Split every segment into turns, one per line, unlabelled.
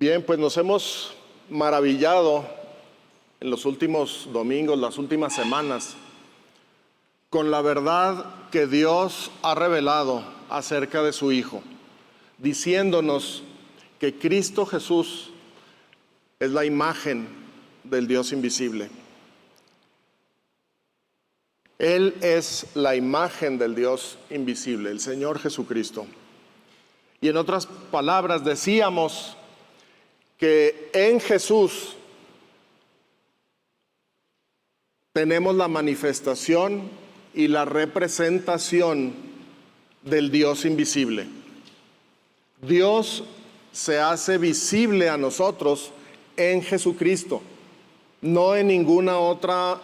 Bien, pues nos hemos maravillado en los últimos domingos, las últimas semanas, con la verdad que Dios ha revelado acerca de su Hijo, diciéndonos que Cristo Jesús es la imagen del Dios invisible. Él es la imagen del Dios invisible, el Señor Jesucristo. Y en otras palabras decíamos que en Jesús tenemos la manifestación y la representación del Dios invisible. Dios se hace visible a nosotros en Jesucristo, no en ninguna otra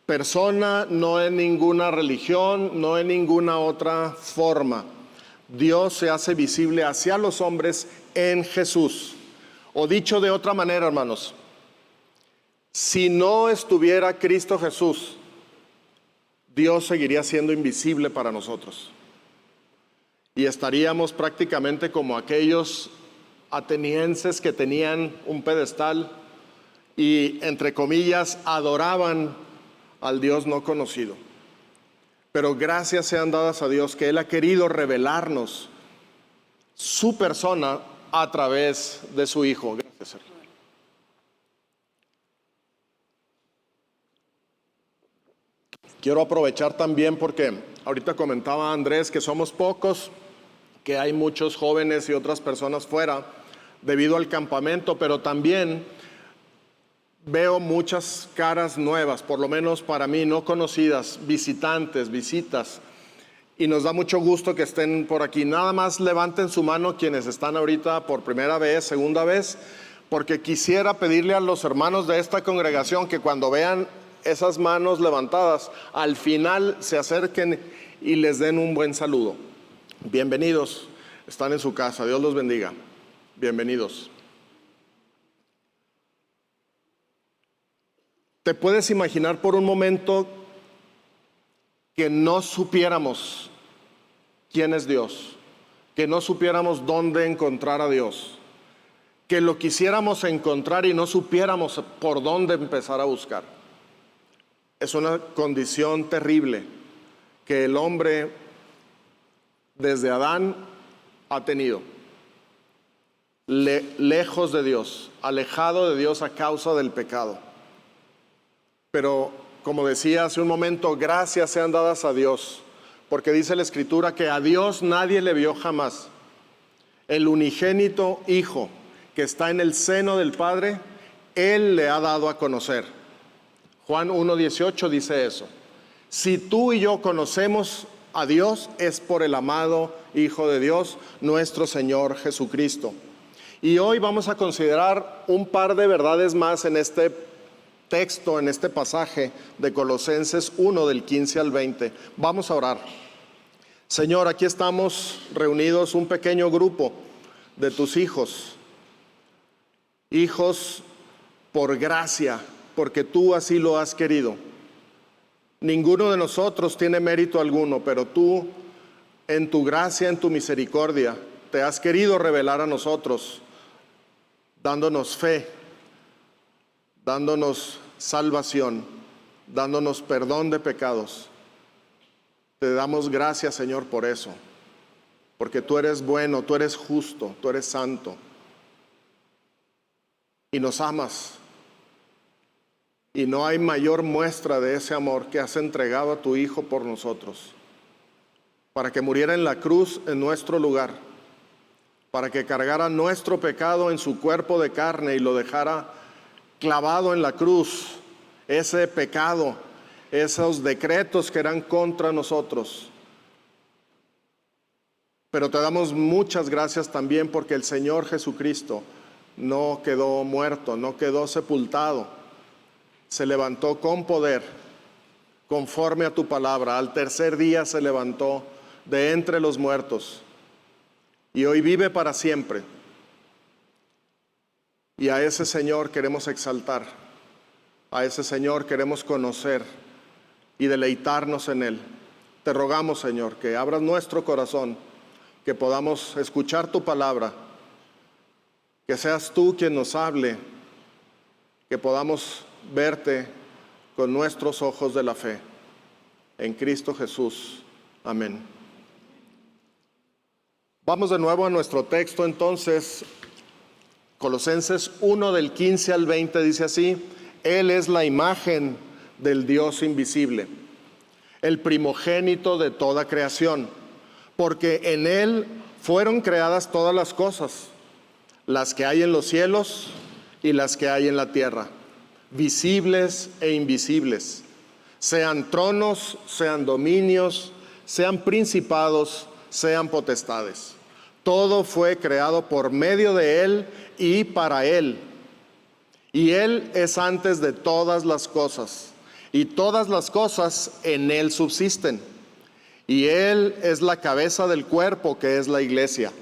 persona, no en ninguna religión, no en ninguna otra forma. Dios se hace visible hacia los hombres en Jesús. O dicho de otra manera, hermanos, si no estuviera Cristo Jesús, Dios seguiría siendo invisible para nosotros. Y estaríamos prácticamente como aquellos atenienses que tenían un pedestal y, entre comillas, adoraban al Dios no conocido. Pero gracias sean dadas a Dios que Él ha querido revelarnos su persona a través de su Hijo. Gracias, hermano. Quiero aprovechar también porque ahorita comentaba Andrés que somos pocos, que hay muchos jóvenes y otras personas fuera debido al campamento, pero también veo muchas caras nuevas, por lo menos para mí, no conocidas, visitantes, visitas, y nos da mucho gusto que estén por aquí. Nada más levanten su mano quienes están ahorita por primera vez, segunda vez, porque quisiera pedirle a los hermanos de esta congregación que cuando vean esas manos levantadas, al final se acerquen y les den un buen saludo. Bienvenidos, están en su casa, Dios los bendiga. Bienvenidos. ¿Te puedes imaginar por un momento que no supiéramos quién es Dios? Que no supiéramos dónde encontrar a Dios. Que lo quisiéramos encontrar y no supiéramos por dónde empezar a buscar. Es una condición terrible que el hombre desde Adán ha tenido. Lejos de Dios, alejado de Dios a causa del pecado. Pero, como decía hace un momento, gracias sean dadas a Dios, porque dice la Escritura que a Dios nadie le vio jamás. El unigénito Hijo que está en el seno del Padre, Él le ha dado a conocer. Juan 1:18 dice eso. Si tú y yo conocemos a Dios, es por el amado Hijo de Dios, nuestro Señor Jesucristo. Y hoy vamos a considerar un par de verdades más en este texto, en este pasaje de Colosenses 1 del 15 al 20. Vamos a orar. Señor, aquí estamos reunidos un pequeño grupo de tus hijos. Hijos por gracia, porque tú así lo has querido. Ninguno de nosotros tiene mérito alguno, pero tú, en tu gracia, en tu misericordia, te has querido revelar a nosotros, dándonos fe, dándonos salvación, dándonos perdón de pecados. Te damos gracias, Señor, por eso, porque tú eres bueno, tú eres justo, tú eres santo, y nos amas. Y no hay mayor muestra de ese amor que has entregado a tu Hijo por nosotros, para que muriera en la cruz en nuestro lugar, para que cargara nuestro pecado en su cuerpo de carne y lo dejara clavado en la cruz, ese pecado, esos decretos que eran contra nosotros. Pero te damos muchas gracias también porque el Señor Jesucristo no quedó muerto, no quedó sepultado. Se levantó con poder, conforme a tu palabra. Al tercer día se levantó de entre los muertos y hoy vive para siempre. Y a ese Señor queremos exaltar, a ese Señor queremos conocer y deleitarnos en Él. Te rogamos, Señor, que abras nuestro corazón, que podamos escuchar tu palabra Que seas tú quien nos hable, que podamos verte con nuestros ojos de la fe. En Cristo Jesús. Amén. Vamos de nuevo a nuestro texto entonces. Colosenses 1 del 15 al 20 dice así: Él es la imagen del Dios invisible, el primogénito de toda creación, porque en Él fueron creadas todas las cosas, las que hay en los cielos y las que hay en la tierra, visibles e invisibles, sean tronos, sean dominios, sean principados, sean potestades. Todo fue creado por medio de Él y para Él. Y Él es antes de todas las cosas, y todas las cosas en Él subsisten. Y Él es la cabeza del cuerpo, que es la iglesia.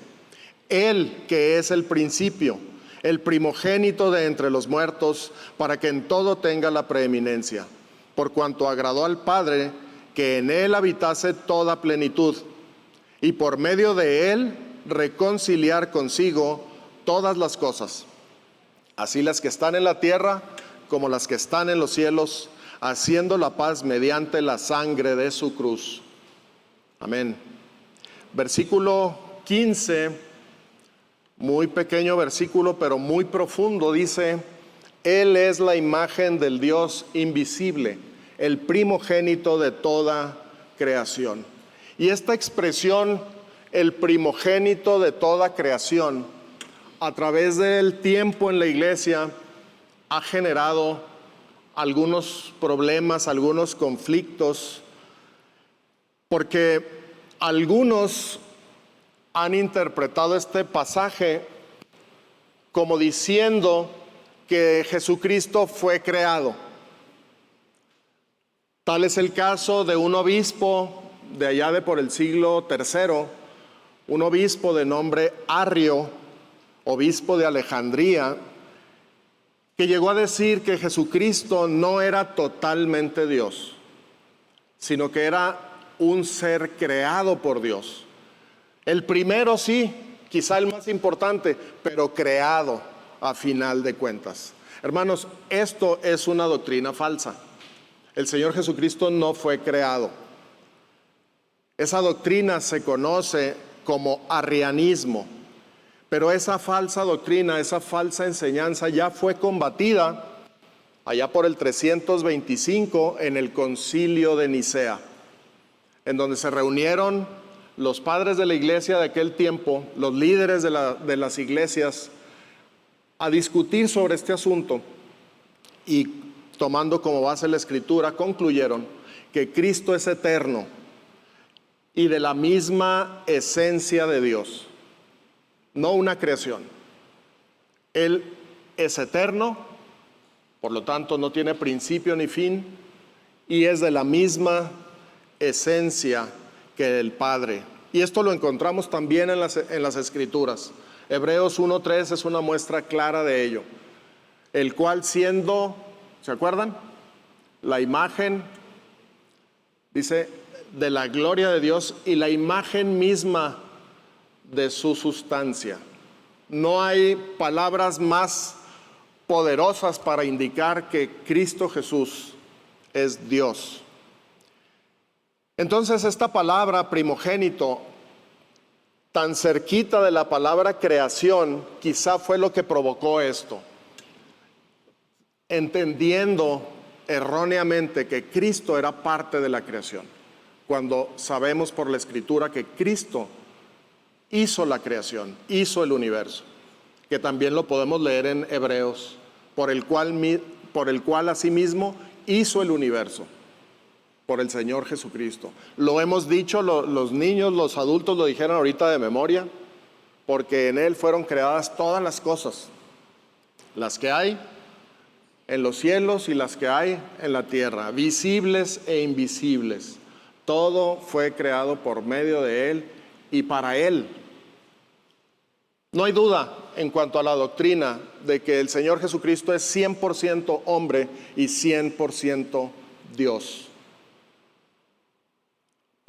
Él que es el principio, el primogénito de entre los muertos, para que en todo tenga la preeminencia, por cuanto agradó al Padre que en Él habitase toda plenitud, y por medio de Él reconciliar consigo todas las cosas, así las que están en la tierra como las que están en los cielos, haciendo la paz mediante la sangre de su cruz. Amén. Versículo 15, muy pequeño versículo, pero muy profundo, dice: Él es la imagen del Dios invisible, el primogénito de toda creación. Y esta expresión, el primogénito de toda creación, a través del tiempo en la iglesia, ha generado algunos problemas, algunos conflictos, porque algunos han interpretado este pasaje como diciendo que Jesucristo fue creado. Tal es el caso de un obispo de allá de por el siglo III, un obispo de nombre Arrio, obispo de Alejandría, que llegó a decir que Jesucristo no era totalmente Dios, sino que era un ser creado por Dios. El primero sí, quizá el más importante, pero creado a final de cuentas. Hermanos, esto es una doctrina falsa. El Señor Jesucristo no fue creado. Esa doctrina se conoce como arrianismo, pero esa falsa doctrina, esa falsa enseñanza ya fue combatida allá por el 325 en el Concilio de Nicea, en donde se reunieron los padres de la iglesia de aquel tiempo, los líderes de las iglesias, a discutir sobre este asunto, y tomando como base la Escritura, concluyeron que Cristo es eterno y de la misma esencia de Dios, no una creación. Él es eterno, por lo tanto no tiene principio ni fin, y es de la misma esencia que el Padre. Y esto lo encontramos también en las Escrituras. Hebreos 1:3 es una muestra clara de ello. El cual siendo, ¿se acuerdan? La imagen, dice, de la gloria de Dios y la imagen misma de su sustancia. No hay palabras más poderosas para indicar que Cristo Jesús es Dios. Entonces, esta palabra primogénito, tan cerquita de la palabra creación, quizá fue lo que provocó esto. Entendiendo erróneamente que Cristo era parte de la creación, cuando sabemos por la Escritura que Cristo hizo la creación, hizo el universo, que también lo podemos leer en Hebreos, por el cual asimismo hizo el universo, por el Señor Jesucristo. Lo hemos dicho, los niños, los adultos lo dijeron ahorita de memoria, porque en Él fueron creadas todas las cosas, las que hay en los cielos y las que hay en la tierra, visibles e invisibles. Todo fue creado por medio de Él y para Él. No hay duda en cuanto a la doctrina de que el Señor Jesucristo es 100% hombre y 100% Dios.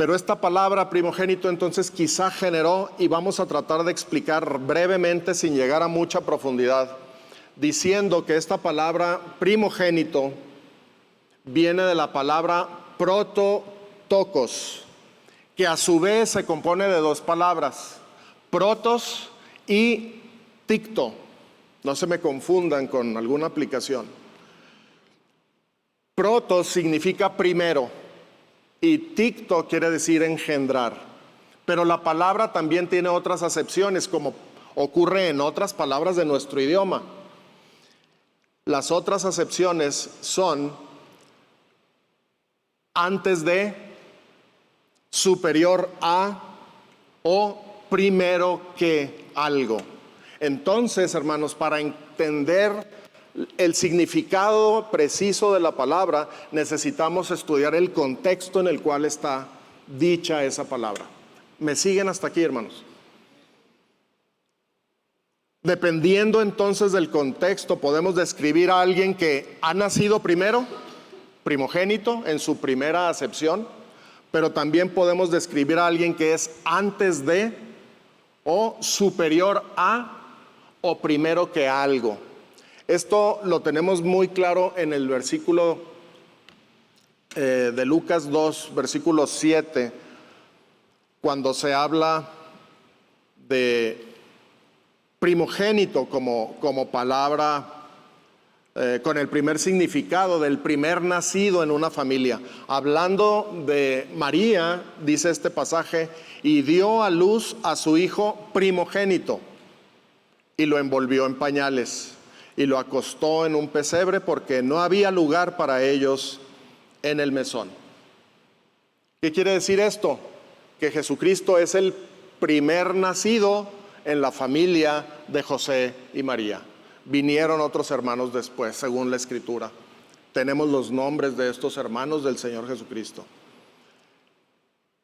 Pero esta palabra primogénito entonces quizá generó, y vamos a tratar de explicar brevemente sin llegar a mucha profundidad, diciendo que esta palabra primogénito viene de la palabra prototokos, que a su vez se compone de dos palabras, protos y ticto. No se me confundan con alguna aplicación. Protos significa primero y ticto quiere decir engendrar. Pero la palabra también tiene otras acepciones, como ocurre en otras palabras de nuestro idioma. Las otras acepciones son antes de, superior a o primero que algo. Entonces, hermanos, para entender el significado preciso de la palabra, necesitamos estudiar el contexto en el cual está dicha esa palabra. ¿Me siguen hasta aquí, hermanos? Dependiendo entonces del contexto, podemos describir a alguien que ha nacido primero, primogénito en su primera acepción, pero también podemos describir a alguien que es antes de o superior a o primero que algo. Esto lo tenemos muy claro en el versículo de Lucas 2, versículo 7, cuando se habla de primogénito como palabra con el primer significado del primer nacido en una familia. Hablando de María, dice este pasaje, y dio a luz a su hijo primogénito y lo envolvió en pañales y lo acostó en un pesebre porque no había lugar para ellos en el mesón. ¿Qué quiere decir esto? Que Jesucristo es el primer nacido en la familia de José y María. Vinieron otros hermanos después, según la Escritura. Tenemos los nombres de estos hermanos del Señor Jesucristo.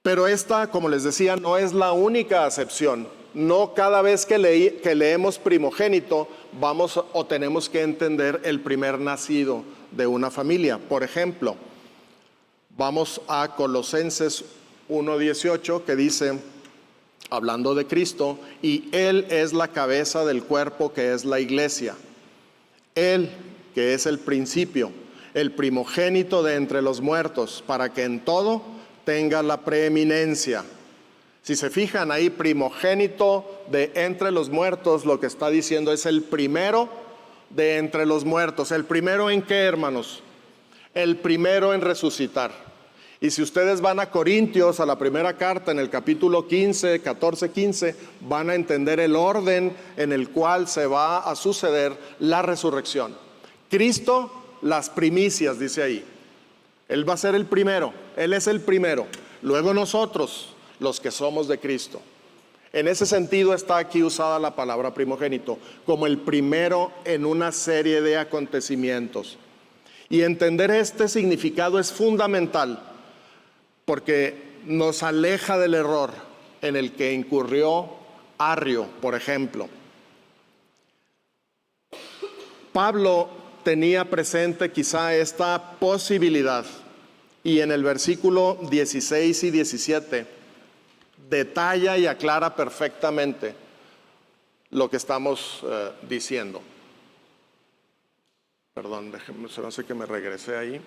Pero esta, como les decía, no es la única acepción. No cada vez que leemos primogénito vamos o tenemos que entender el primer nacido de una familia. Por ejemplo, vamos a Colosenses 1:18, que dice, hablando de Cristo, y Él es la cabeza del cuerpo que es la iglesia. Él, que es el principio, el primogénito de entre los muertos, para que en todo tenga la preeminencia. Si se fijan ahí, primogénito de entre los muertos, lo que está diciendo es el primero de entre los muertos. ¿El primero en qué, hermanos? El primero en resucitar. Y si ustedes van a Corintios, a la primera carta, en el capítulo 15, 14, 15, van a entender el orden en el cual se va a suceder la resurrección. Cristo, las primicias, dice ahí. Él va a ser el primero, Él es el primero. Luego nosotros, los que somos de Cristo. En ese sentido está aquí usada la palabra primogénito, como el primero en una serie de acontecimientos. Y entender este significado es fundamental, porque nos aleja del error en el que incurrió Arrio, por ejemplo. Pablo tenía presente quizá esta posibilidad, y en el versículo 16 y 17 detalla y aclara perfectamente lo que estamos diciendo. Perdón, déjenme, se me hace que me regresé ahí.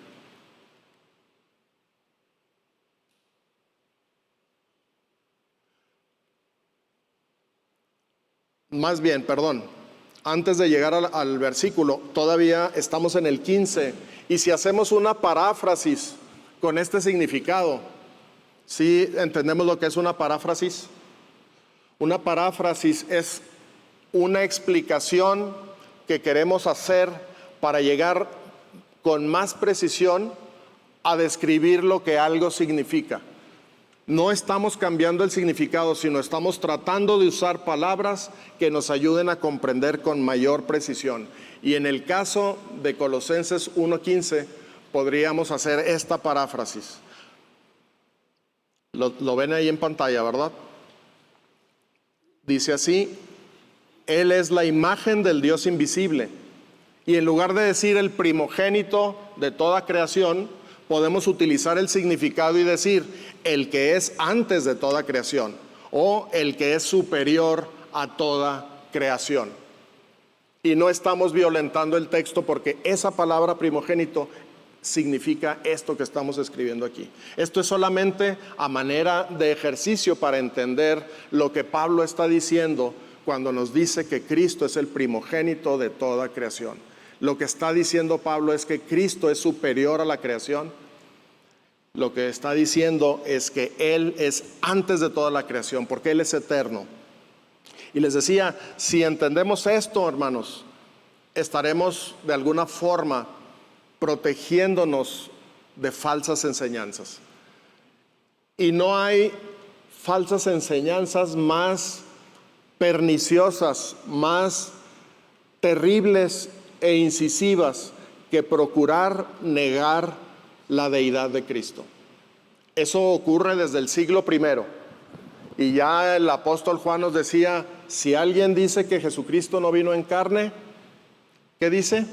Más bien, perdón, antes de llegar al versículo, todavía estamos en el 15, y si hacemos una paráfrasis con este significado, ¿sí entendemos lo que es una paráfrasis? Una paráfrasis es una explicación que queremos hacer para llegar con más precisión a describir lo que algo significa. No estamos cambiando el significado, sino estamos tratando de usar palabras que nos ayuden a comprender con mayor precisión. Y en el caso de Colosenses 1:15, podríamos hacer esta paráfrasis. Lo ven ahí en pantalla, ¿verdad? Dice así: Él es la imagen del Dios invisible. Y en lugar de decir el primogénito de toda creación, podemos utilizar el significado y decir el que es antes de toda creación o el que es superior a toda creación. Y no estamos violentando el texto porque esa palabra primogénito significa esto que estamos escribiendo aquí. Esto es solamente a manera de ejercicio para entender lo que Pablo está diciendo cuando nos dice que Cristo es el primogénito de toda creación. Lo que está diciendo Pablo es que Cristo es superior a la creación. Lo que está diciendo es que Él es antes de toda la creación, porque Él es eterno. Y les decía, si entendemos esto, hermanos, estaremos de alguna forma protegiéndonos de falsas enseñanzas. Y no hay falsas enseñanzas más perniciosas, más terribles e incisivas que procurar negar la deidad de Cristo. Eso ocurre desde el siglo I. Y ya el apóstol Juan nos decía, si alguien dice que Jesucristo no vino en carne, ¿qué dice?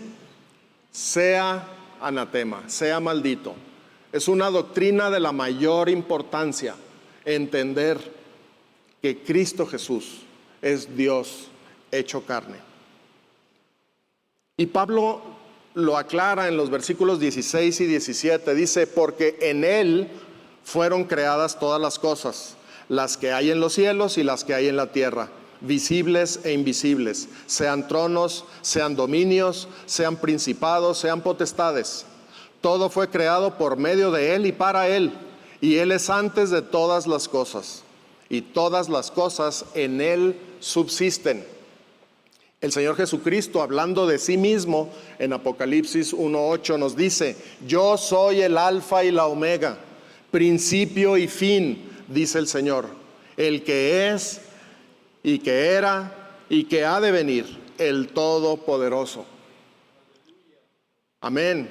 Sea anatema, sea maldito. Es una doctrina de la mayor importancia, entender que Cristo Jesús es Dios hecho carne. Y Pablo lo aclara en los versículos 16 y 17, dice, porque en Él fueron creadas todas las cosas, las que hay en los cielos y las que hay en la tierra, visibles e invisibles, sean tronos, sean dominios, sean principados, sean potestades. Todo fue creado por medio de Él y para Él, y Él es antes de todas las cosas, y todas las cosas en Él subsisten. El Señor Jesucristo, hablando de sí mismo, en Apocalipsis 1:8 nos dice, yo soy el alfa y la omega, principio y fin, dice el Señor, el que es y que era y que ha de venir, el Todopoderoso. Amén.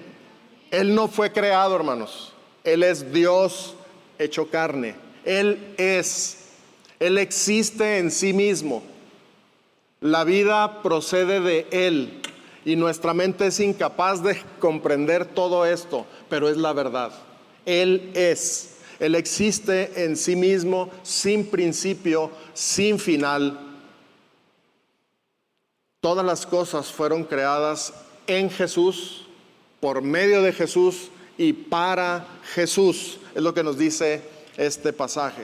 Él no fue creado, hermanos. Él es Dios hecho carne. Él existe en sí mismo. La vida procede de Él y nuestra mente es incapaz de comprender todo esto, pero es la verdad. Él existe en sí mismo, sin principio, sin final. Todas las cosas fueron creadas en Jesús, por medio de Jesús y para Jesús. Es lo que nos dice este pasaje.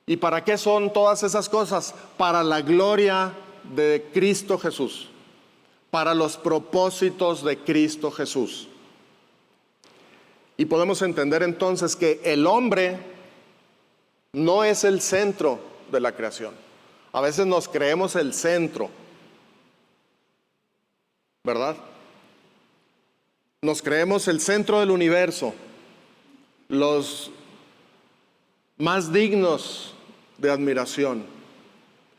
¿Y para qué son todas esas cosas? Para la gloria de Cristo Jesús, para los propósitos de Cristo Jesús. Y podemos entender entonces que el hombre no es el centro de la creación. A veces nos creemos el centro, ¿verdad? Nos creemos el centro del universo, los más dignos de admiración.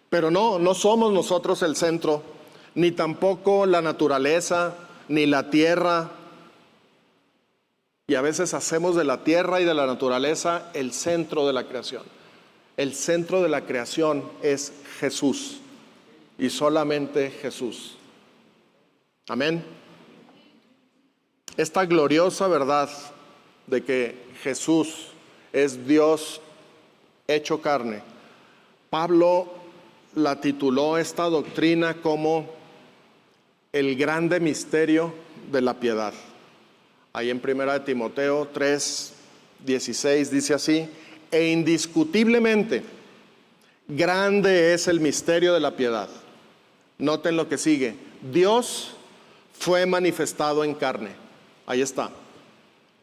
Pero no somos nosotros el centro, ni tampoco la naturaleza, ni la tierra. Y a veces hacemos de la tierra y de la naturaleza el centro de la creación. El centro de la creación es Jesús y solamente Jesús. Amén. Esta gloriosa verdad de que Jesús es Dios hecho carne, Pablo la tituló esta doctrina como el grande misterio de la piedad. Ahí en 1 Timoteo 3:16 dice así, e indiscutiblemente grande es el misterio de la piedad. Noten lo que sigue, Dios fue manifestado en carne. Ahí está,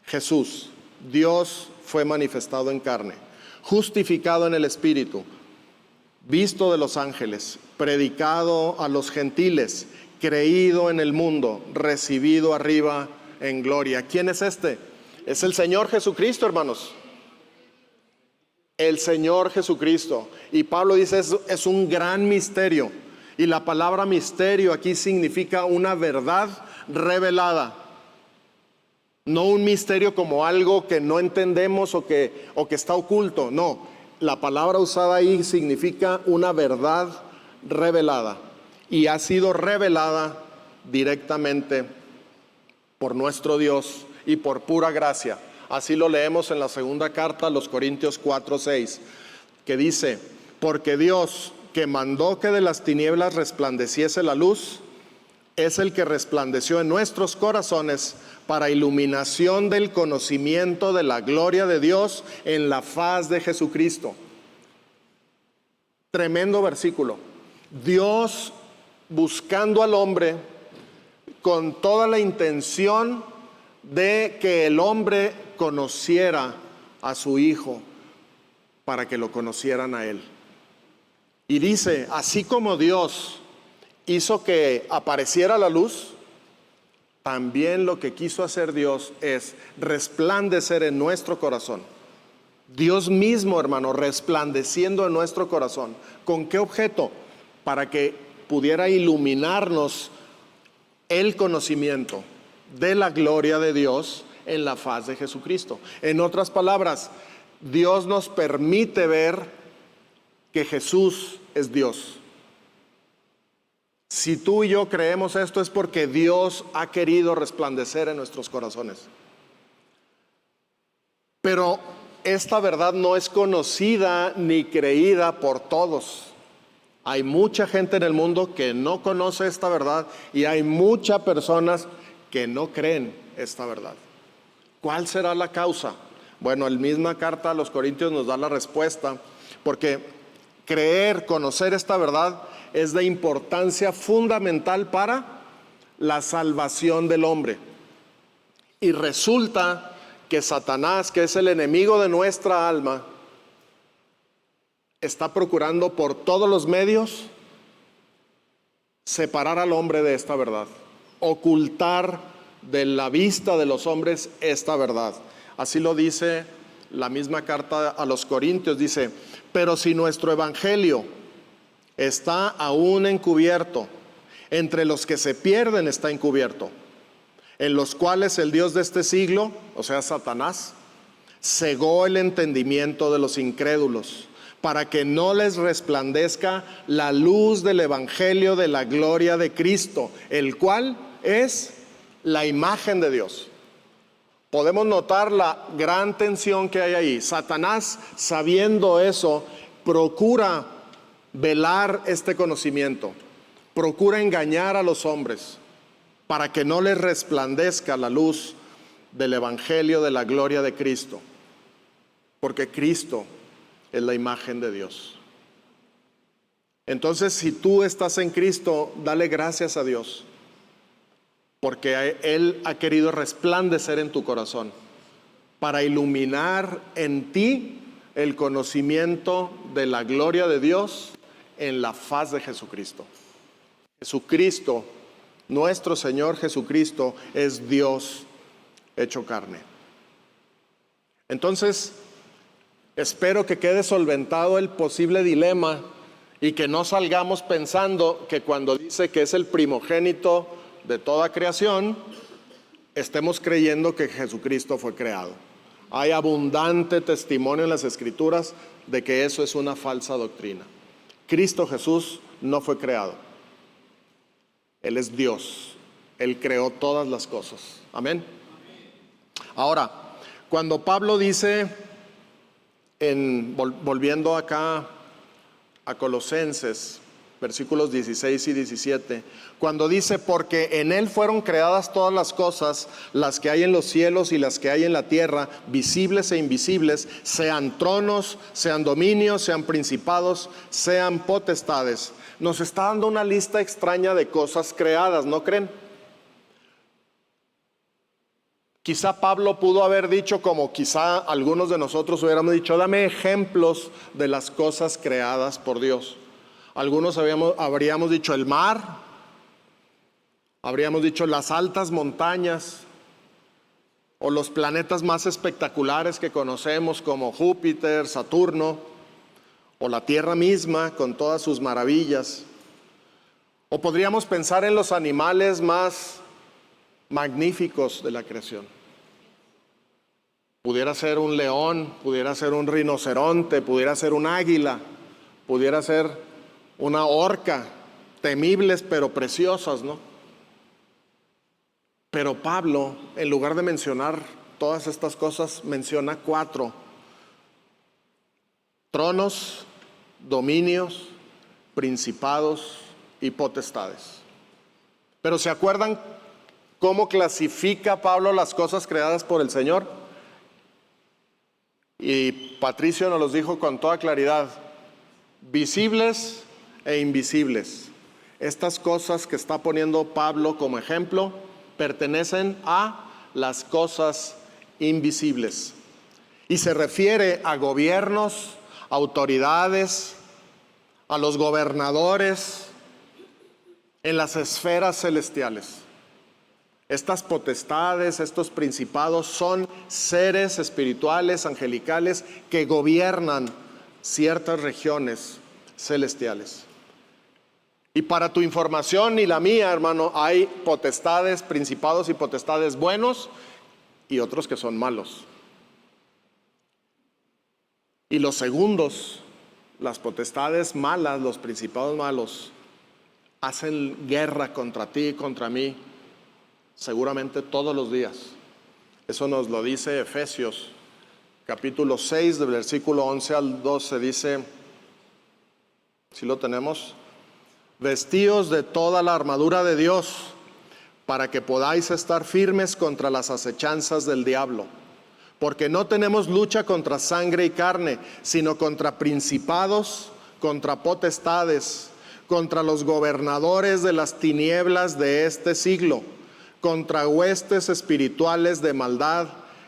Jesús, Dios fue manifestado en carne, justificado en el Espíritu, visto de los ángeles, predicado a los gentiles, creído en el mundo, recibido arriba en gloria. ¿Quién es este? Es el Señor Jesucristo, hermanos. El Señor Jesucristo. Y Pablo dice, es un gran misterio. Y la palabra misterio aquí significa una verdad revelada. No un misterio como algo que no entendemos o que está oculto. No, la palabra usada ahí significa una verdad revelada. Y ha sido revelada directamente por nuestro Dios y por pura gracia. Así lo leemos en la segunda carta a los Corintios 4:6, que dice: porque Dios, que mandó que de las tinieblas resplandeciese la luz, es el que resplandeció en nuestros corazones para iluminación del conocimiento de la gloria de Dios en la faz de Jesucristo. Tremendo versículo. Dios buscando al hombre con toda la intención de que el hombre conociera a su Hijo, para que lo conocieran a Él. Y dice, así como Dios hizo que apareciera la luz, también lo que quiso hacer Dios es resplandecer en nuestro corazón. Dios mismo, hermano, resplandeciendo en nuestro corazón. ¿Con qué objeto? Para que pudiera iluminarnos el conocimiento de la gloria de Dios en la faz de Jesucristo. En otras palabras, Dios nos permite ver que Jesús es Dios. Si tú y yo creemos esto, es porque Dios ha querido resplandecer en nuestros corazones. Pero esta verdad no es conocida ni creída por todos. Hay mucha gente en el mundo que no conoce esta verdad y hay muchas personas que no creen esta verdad. ¿Cuál será la causa? Bueno, la misma carta a los Corintios nos da la respuesta, porque creer, conocer esta verdad es de importancia fundamental para la salvación del hombre. Y resulta que Satanás, que es el enemigo de nuestra alma, está procurando por todos los medios separar al hombre de esta verdad, ocultar de la vista de los hombres esta verdad. Así lo dice la misma carta a los Corintios, dice: pero si nuestro evangelio está aún encubierto, entre los que se pierden está encubierto, en los cuales el Dios de este siglo, o sea Satanás, cegó el entendimiento de los incrédulos, para que no les resplandezca la luz del evangelio de la gloria de Cristo, el cual es la imagen de Dios. Podemos notar la gran tensión que hay ahí. Satanás, sabiendo eso, procura velar este conocimiento, procura engañar a los hombres para que no les resplandezca la luz del evangelio de la gloria de Cristo, porque Cristo es la imagen de Dios. Entonces, si tú estás en Cristo, dale gracias a Dios, porque Él ha querido resplandecer en tu corazón para iluminar en ti el conocimiento de la gloria de Dios en la faz de Jesucristo. Jesucristo, nuestro Señor Jesucristo, es Dios hecho carne. Entonces, espero que quede solventado el posible dilema y que no salgamos pensando que cuando dice que es el primogénito de toda creación, estemos creyendo que Jesucristo fue creado. Hay abundante testimonio en las Escrituras de que eso es una falsa doctrina. Cristo Jesús no fue creado. Él es Dios. Él creó todas las cosas. Amén. Ahora, cuando Pablo dice, volviendo acá a Colosenses, versículos 16 y 17, cuando dice: porque en Él fueron creadas todas las cosas, las que hay en los cielos y las que hay en la tierra, visibles e invisibles, sean tronos, sean dominios, sean principados, sean potestades. Nos está dando una lista extraña de cosas creadas, ¿no creen? Quizá Pablo pudo haber dicho, como quizá algunos de nosotros hubiéramos dicho: dame ejemplos de las cosas creadas por Dios. Algunos habríamos dicho el mar, habríamos dicho las altas montañas, o los planetas más espectaculares que conocemos como Júpiter, Saturno, o la Tierra misma con todas sus maravillas. O podríamos pensar en los animales más magníficos de la creación. Pudiera ser un león, pudiera ser un rinoceronte, pudiera ser un águila, pudiera ser una orca, temibles pero preciosas, ¿no? Pero Pablo, en lugar de mencionar todas estas cosas, menciona 4: tronos, dominios, principados y potestades. Pero ¿se acuerdan cómo clasifica Pablo las cosas creadas por el Señor? Y Patricio nos los dijo con toda claridad: visibles e invisibles. Estas cosas que está poniendo Pablo como ejemplo pertenecen a las cosas invisibles. Y se refiere a gobiernos, autoridades, a los gobernadores en las esferas celestiales. Estas potestades, estos principados son seres espirituales, angelicales, que gobiernan ciertas regiones celestiales. Y para tu información y la mía, hermano, hay potestades, principados y potestades buenos y otros que son malos. Y los segundos, las potestades malas, los principados malos, hacen guerra contra ti y contra mí, seguramente todos los días. Eso nos lo dice Efesios, capítulo 6, del versículo 11 al 12, dice, ¿sí lo tenemos? Vestíos de toda la armadura de Dios, para que podáis estar firmes contra las acechanzas del diablo. Porque no tenemos lucha contra sangre y carne, sino contra principados, contra potestades, contra los gobernadores de las tinieblas de este siglo, contra huestes espirituales de maldad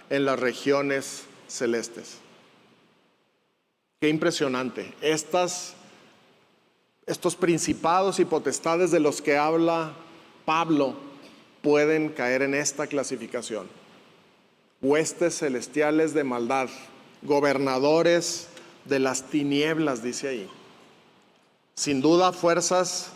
en las regiones celestes. Qué impresionante. Estos principados y potestades de los que habla Pablo pueden caer en esta clasificación: huestes celestiales de maldad, gobernadores de las tinieblas, dice ahí. Sin duda, fuerzas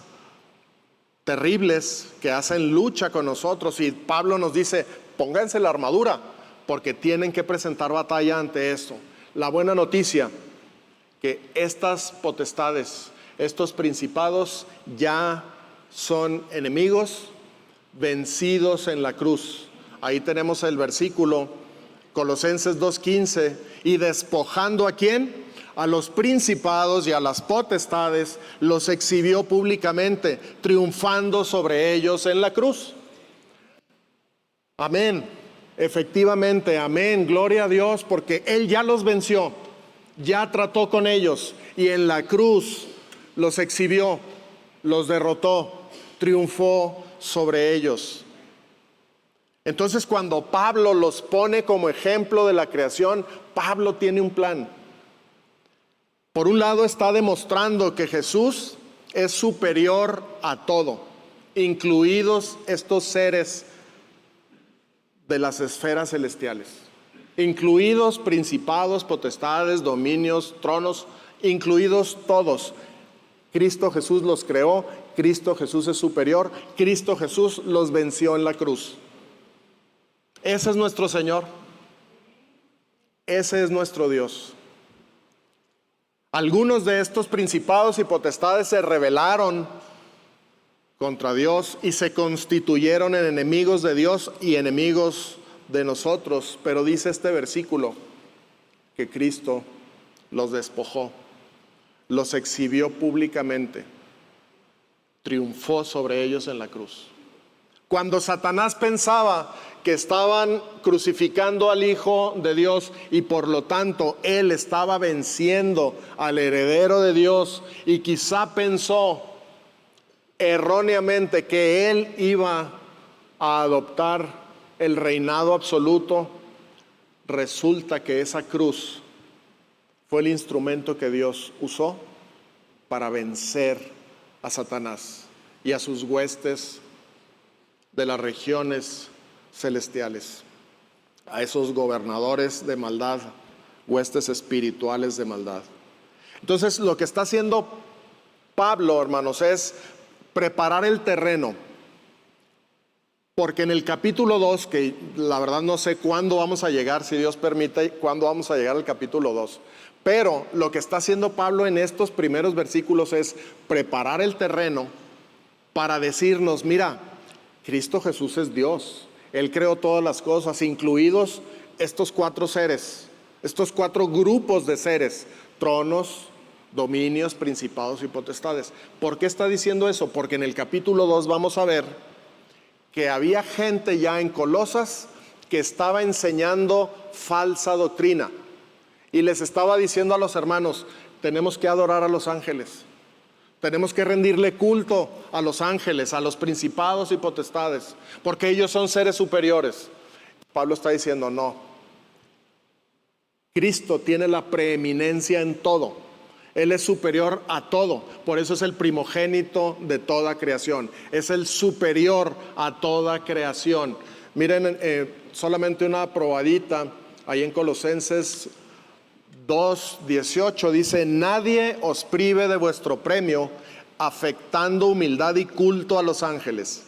terribles que hacen lucha con nosotros, y Pablo nos dice: pónganse la armadura, porque tienen que presentar batalla ante esto. La buena noticia, que estas potestades, estos principados ya son enemigos vencidos en la cruz. Ahí tenemos el versículo, Colosenses 2:15, y despojando ¿a quién? A los principados y a las potestades, los exhibió públicamente, triunfando sobre ellos en la cruz. Amén, efectivamente, amén, gloria a Dios, porque Él ya los venció, ya trató con ellos, y en la cruz los exhibió, los derrotó, triunfó sobre ellos. Entonces, cuando Pablo los pone como ejemplo de la creación, Pablo tiene un plan. Por un lado, está demostrando que Jesús es superior a todo, incluidos estos seres de las esferas celestiales, incluidos principados, potestades, dominios, tronos, incluidos todos. Cristo Jesús los creó, Cristo Jesús es superior, Cristo Jesús los venció en la cruz. Ese es nuestro Señor, ese es nuestro Dios. Algunos de estos principados y potestades se rebelaron contra Dios y se constituyeron en enemigos de Dios y enemigos de nosotros. Pero dice este versículo que Cristo los despojó, los exhibió públicamente, triunfó sobre ellos en la cruz. Cuando Satanás pensaba que estaban crucificando al Hijo de Dios y por lo tanto él estaba venciendo al heredero de Dios, y quizá pensó erróneamente que él iba a adoptar el reinado absoluto, resulta que esa cruz fue el instrumento que Dios usó para vencer a Satanás y a sus huestes de las regiones celestiales, a esos gobernadores de maldad, huestes espirituales de maldad. Entonces, lo que está haciendo Pablo, hermanos, es preparar el terreno, porque en el capítulo 2, que la verdad no sé cuándo vamos a llegar, si Dios permite, cuándo vamos a llegar al capítulo 2, pero lo que está haciendo Pablo en estos primeros versículos es preparar el terreno para decirnos: mira, Cristo Jesús es Dios, Él creó todas las cosas, incluidos estos 4 seres, estos 4 grupos de seres: tronos, dominios, principados y potestades. ¿Por qué está diciendo eso? Porque en el capítulo 2 vamos a ver que había gente ya en Colosas que estaba enseñando falsa doctrina y les estaba diciendo a los hermanos: tenemos que adorar a los ángeles, tenemos que rendirle culto a los ángeles, a los principados y potestades, porque ellos son seres superiores. Pablo está diciendo: no, Cristo tiene la preeminencia en todo. Él es superior a todo, por eso es el primogénito de toda creación, es el superior a toda creación. Miren, solamente una probadita, ahí en Colosenses 2:18 dice: nadie os prive de vuestro premio, afectando humildad y culto a los ángeles,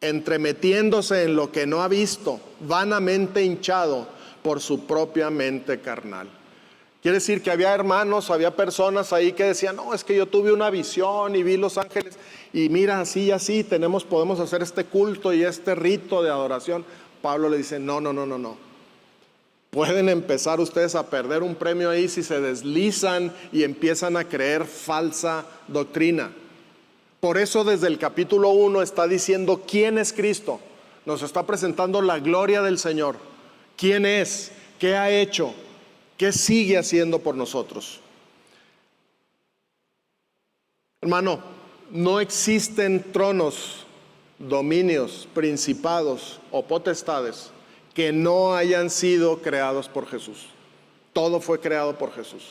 entremetiéndose en lo que no ha visto, vanamente hinchado por su propia mente carnal. Quiere decir que había hermanos, había personas ahí que decían: no, es que yo tuve una visión y vi los ángeles y mira, así y así podemos hacer este culto y este rito de adoración. Pablo le dice: no. Pueden empezar ustedes a perder un premio ahí si se deslizan y empiezan a creer falsa doctrina. Por eso desde el capítulo 1 está diciendo quién es Cristo. Nos está presentando la gloria del Señor. ¿Quién es? ¿Qué ha hecho? ¿Qué sigue haciendo por nosotros? Hermano, no existen tronos, dominios, principados o potestades que no hayan sido creados por Jesús. Todo fue creado por Jesús.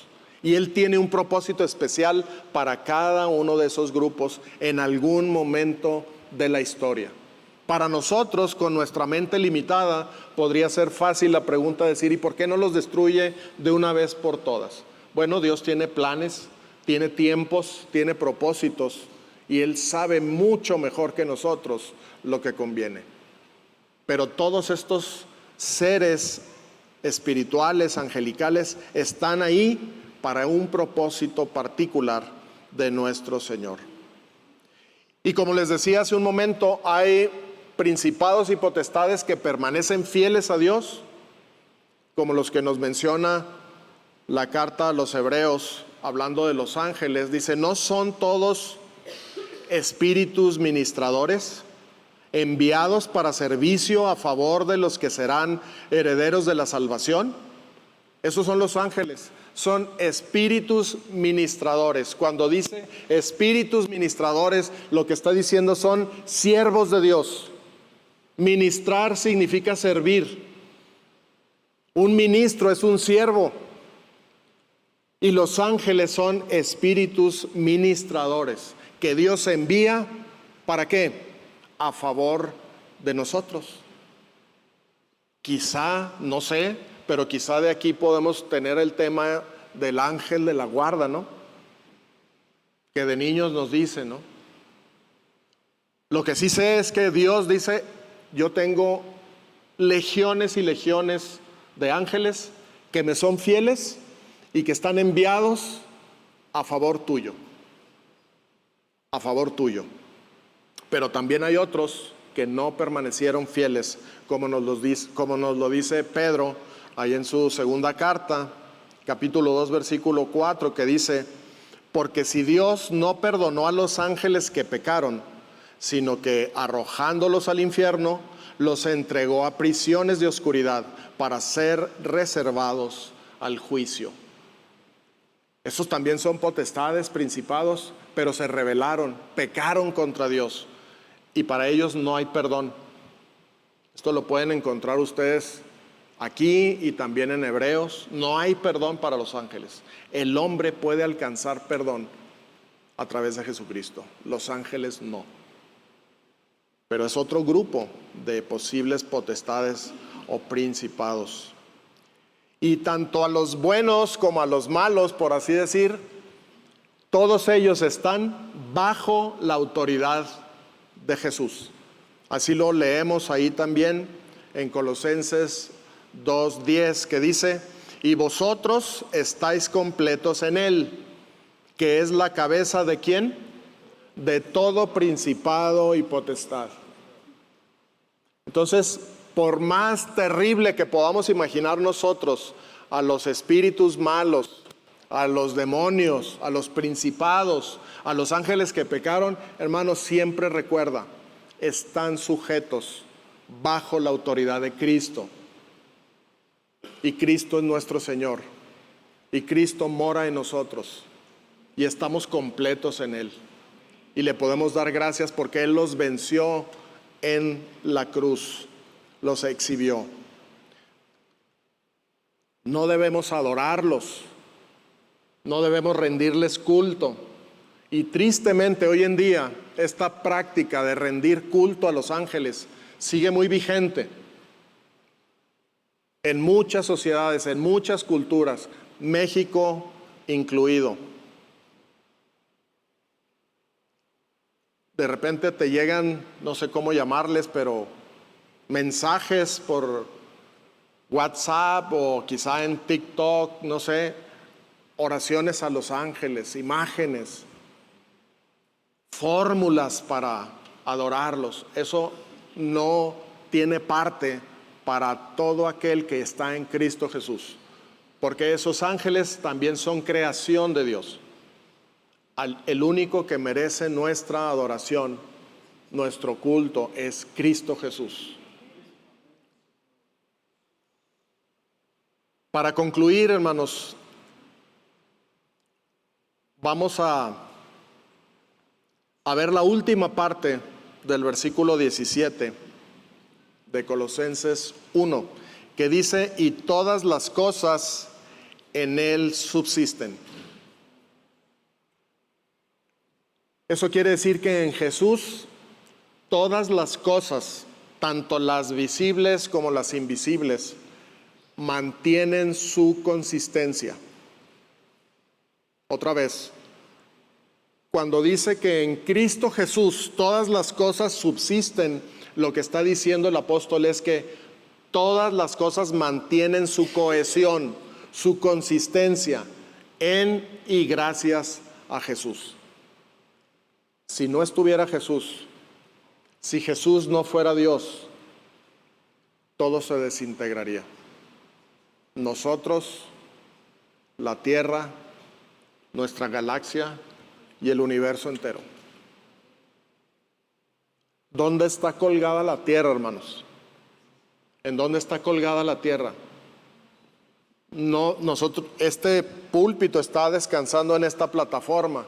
Y Él tiene un propósito especial para cada uno de esos grupos en algún momento de la historia. Para nosotros, con nuestra mente limitada, podría ser fácil la pregunta de decir: ¿y por qué no los destruye de una vez por todas? Bueno, Dios tiene planes, tiene tiempos, tiene propósitos, y Él sabe mucho mejor que nosotros lo que conviene. Pero todos estos seres espirituales, angelicales, están ahí para un propósito particular de nuestro Señor. Y como les decía hace un momento, hay principados y potestades que permanecen fieles a Dios, como los que nos menciona la carta a los Hebreos, hablando de los ángeles. Dice: ¿no son todos espíritus ministradores, enviados para servicio a favor de los que serán herederos de la salvación? Esos son los ángeles, son espíritus ministradores. Cuando dice espíritus ministradores, lo que está diciendo son siervos de Dios. Ministrar significa servir. Un ministro es un siervo. Y los ángeles son espíritus ministradores que Dios envía, ¿para qué? A favor de nosotros. Quizá, no sé, pero quizá de aquí podemos tener el tema del ángel de la guarda, ¿no? Que de niños nos dice, ¿no? Lo que sí sé es que Dios dice: yo tengo legiones y legiones de ángeles que me son fieles y que están enviados a favor tuyo. A favor tuyo. Pero también hay otros que no permanecieron fieles, como nos lo dice Pedro ahí en su segunda carta, capítulo 2, versículo 4, que dice: porque si Dios no perdonó a los ángeles que pecaron, sino que arrojándolos al infierno, los entregó a prisiones de oscuridad para ser reservados al juicio. Esos también son potestades, principados, pero se rebelaron, pecaron contra Dios, y para ellos no hay perdón. Esto lo pueden encontrar ustedes aquí y también en Hebreos. No hay perdón para los ángeles. El hombre puede alcanzar perdón a través de Jesucristo, los ángeles no. Pero es otro grupo de posibles potestades o principados. Y tanto a los buenos como a los malos, por así decir, todos ellos están bajo la autoridad de Jesús. Así lo leemos ahí también en Colosenses 2:10, que dice: y vosotros estáis completos en Él, que es la cabeza ¿de quién? De todo principado y potestad. Entonces, por más terrible que podamos imaginar nosotros a los espíritus malos, a los demonios, a los principados, a los ángeles que pecaron, hermanos, siempre recuerda, están sujetos bajo la autoridad de Cristo. Y Cristo es nuestro Señor. Y Cristo mora en nosotros. Y estamos completos en Él. Y le podemos dar gracias porque Él los venció en la cruz. Los exhibió. No debemos adorarlos. No debemos rendirles culto. Y tristemente hoy en día esta práctica de rendir culto a los ángeles sigue muy vigente en muchas sociedades, en muchas culturas, México incluido. De repente te llegan, no sé cómo llamarles, pero mensajes por WhatsApp o quizá en TikTok, no sé, oraciones a los ángeles, imágenes, fórmulas para adorarlos. Eso no tiene parte para todo aquel que está en Cristo Jesús, porque esos ángeles también son creación de Dios. El único que merece nuestra adoración, nuestro culto, es Cristo Jesús. Para concluir, hermanos, vamos a ver la última parte del versículo 17 de Colosenses 1, que dice: y todas las cosas en Él subsisten. Eso quiere decir que en Jesús todas las cosas, tanto las visibles como las invisibles, mantienen su consistencia. Otra vez, cuando dice que en Cristo Jesús todas las cosas subsisten, lo que está diciendo el apóstol es que todas las cosas mantienen su cohesión, su consistencia en y gracias a Jesús. Si no estuviera Jesús, si Jesús no fuera Dios, todo se desintegraría. Nosotros, la Tierra, nuestra galaxia y el universo entero. ¿Dónde está colgada la Tierra, hermanos? ¿En dónde está colgada la Tierra? No, este púlpito está descansando en esta plataforma.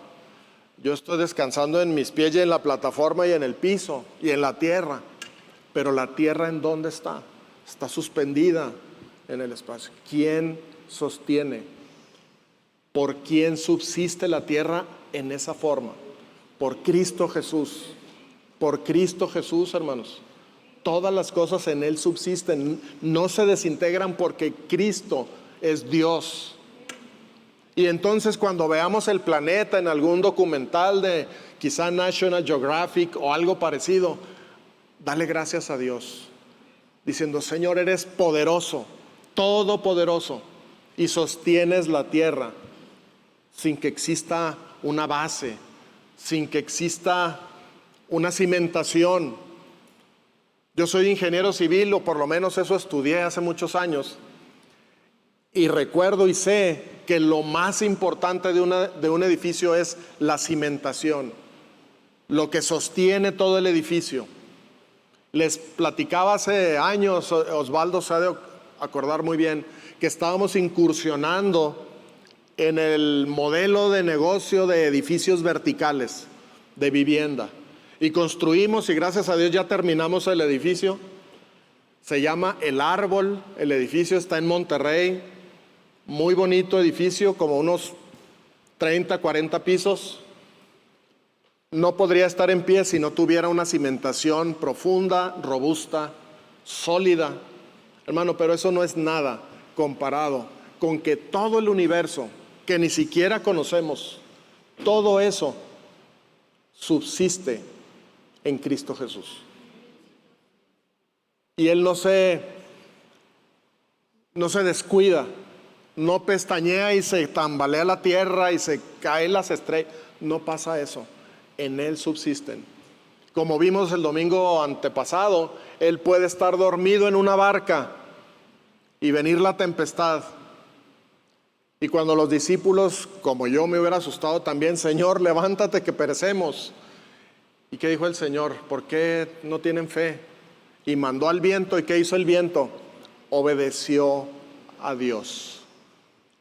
Yo estoy descansando en mis pies y en la plataforma y en el piso y en la tierra. Pero la tierra, ¿en dónde está? Está suspendida en el espacio. ¿Quién sostiene? ¿Por quién subsiste la tierra en esa forma? Por Cristo Jesús. Por Cristo Jesús, hermanos. Todas las cosas en Él subsisten. No se desintegran porque Cristo es Dios. Y entonces cuando veamos el planeta en algún documental de quizá National Geographic o algo parecido, dale gracias a Dios, diciendo: Señor, eres poderoso, todopoderoso, y sostienes la tierra sin que exista una base, sin que exista una cimentación. Yo soy ingeniero civil, o por lo menos eso estudié hace muchos años, y recuerdo y sé que lo más importante de un edificio es la cimentación, lo que sostiene todo el edificio. Les platicaba hace años, Osvaldo se ha de acordar muy bien, que estábamos incursionando en el modelo de negocio de edificios verticales, de vivienda. Y construimos, y gracias a Dios ya terminamos el edificio. Se llama El Árbol, el edificio está en Monterrey. Muy bonito edificio, como unos 30, 40 pisos. No podría estar en pie si no tuviera una cimentación profunda, robusta, sólida. Hermano, pero eso no es nada comparado con que todo el universo, que ni siquiera conocemos, todo eso subsiste en Cristo Jesús. Y Él no se descuida. No pestañea y se tambalea la tierra y se caen las estrellas. No pasa eso. En Él subsisten. Como vimos el domingo antepasado, Él puede estar dormido en una barca y venir la tempestad. Y cuando los discípulos, como yo me hubiera asustado también, Señor, levántate que perecemos. ¿Y qué dijo el Señor? ¿Por qué no tienen fe? Y mandó al viento. ¿Y qué hizo el viento? Obedeció a Dios.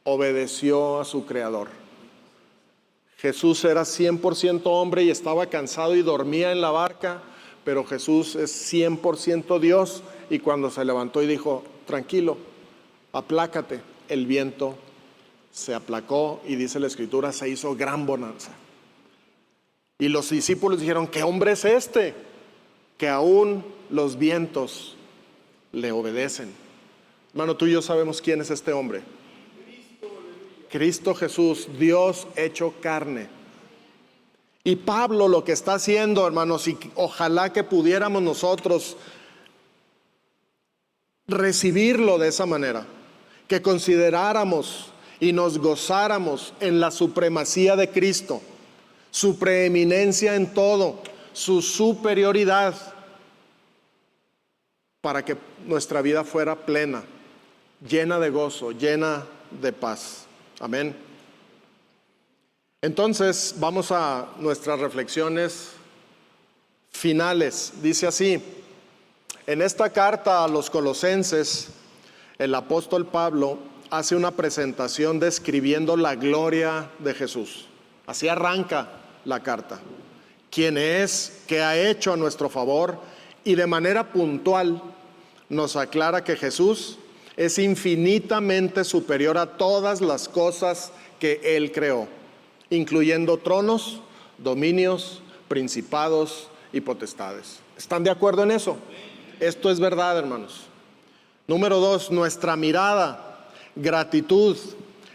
Obedeció a su Creador. Jesús era 100% hombre y estaba cansado y dormía en la barca, pero Jesús es 100% Dios, y cuando se levantó y dijo, tranquilo, aplácate, el viento se aplacó y dice la Escritura, se hizo gran bonanza. Y los discípulos dijeron, ¿qué hombre es este? Que aún los vientos le obedecen. Hermano, tú y yo sabemos quién es este hombre. Cristo Jesús, Dios hecho carne. Y Pablo lo que está haciendo, hermanos, y ojalá que pudiéramos nosotros recibirlo de esa manera, que consideráramos y nos gozáramos en la supremacía de Cristo, su preeminencia en todo, su superioridad, para que nuestra vida fuera plena, llena de gozo, llena de paz. Amén. Entonces vamos a nuestras reflexiones finales. Dice así: en esta carta a los Colosenses, el apóstol Pablo hace una presentación describiendo la gloria de Jesús. Así arranca la carta. Quién es, qué ha hecho a nuestro favor, y de manera puntual nos aclara que Jesús es infinitamente superior a todas las cosas que Él creó, incluyendo tronos, dominios, principados y potestades. ¿Están de acuerdo en eso? Esto es verdad, hermanos. Número 2, nuestra mirada, gratitud,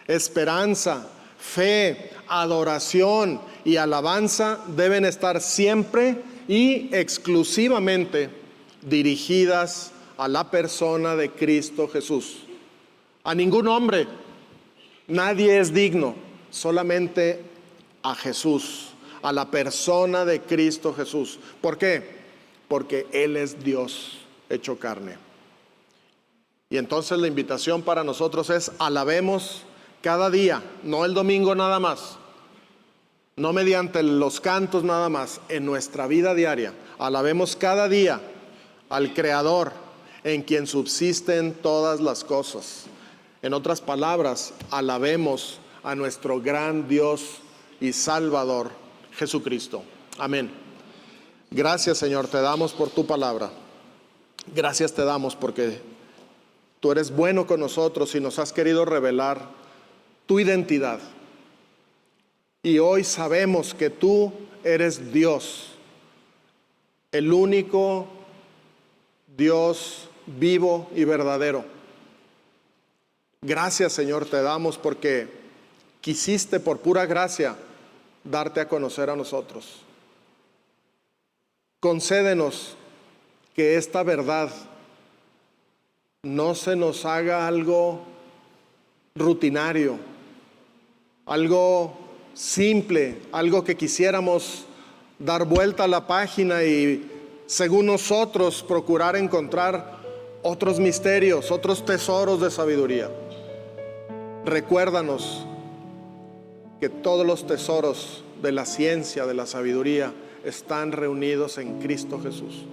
esperanza, fe, adoración y alabanza deben estar siempre y exclusivamente dirigidas a la persona de Cristo Jesús. A ningún hombre, nadie es digno, solamente a Jesús, a la persona de Cristo Jesús. ¿Por qué? Porque Él es Dios hecho carne. Y entonces la invitación para nosotros es: alabemos cada día, no el domingo nada más, no mediante los cantos nada más, en nuestra vida diaria. Alabemos cada día al Creador, en quien subsisten todas las cosas. En otras palabras, alabemos a nuestro gran Dios y Salvador, Jesucristo. Amén. Gracias, Señor, te damos por tu palabra. Gracias te damos porque tú eres bueno con nosotros y nos has querido revelar tu identidad. Y hoy sabemos que tú eres Dios, el único Dios vivo y verdadero. Gracias, Señor, te damos porque quisiste por pura gracia darte a conocer a nosotros. Concédenos que esta verdad no se nos haga algo rutinario, algo simple, algo que quisiéramos dar vuelta a la página y, según nosotros, procurar encontrar otros misterios, otros tesoros de sabiduría. Recuérdanos que todos los tesoros de la ciencia, de la sabiduría, están reunidos en Cristo Jesús.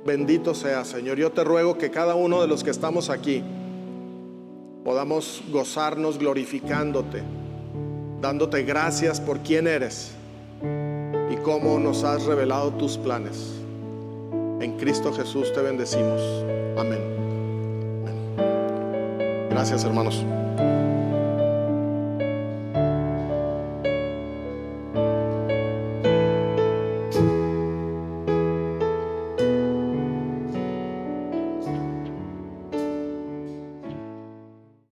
Bendito sea, Señor. Yo te ruego que cada uno de los que estamos aquí podamos gozarnos glorificándote, dándote gracias por quién eres y cómo nos has revelado tus planes. En Cristo Jesús te bendecimos. Amén. Amén. Gracias, hermanos.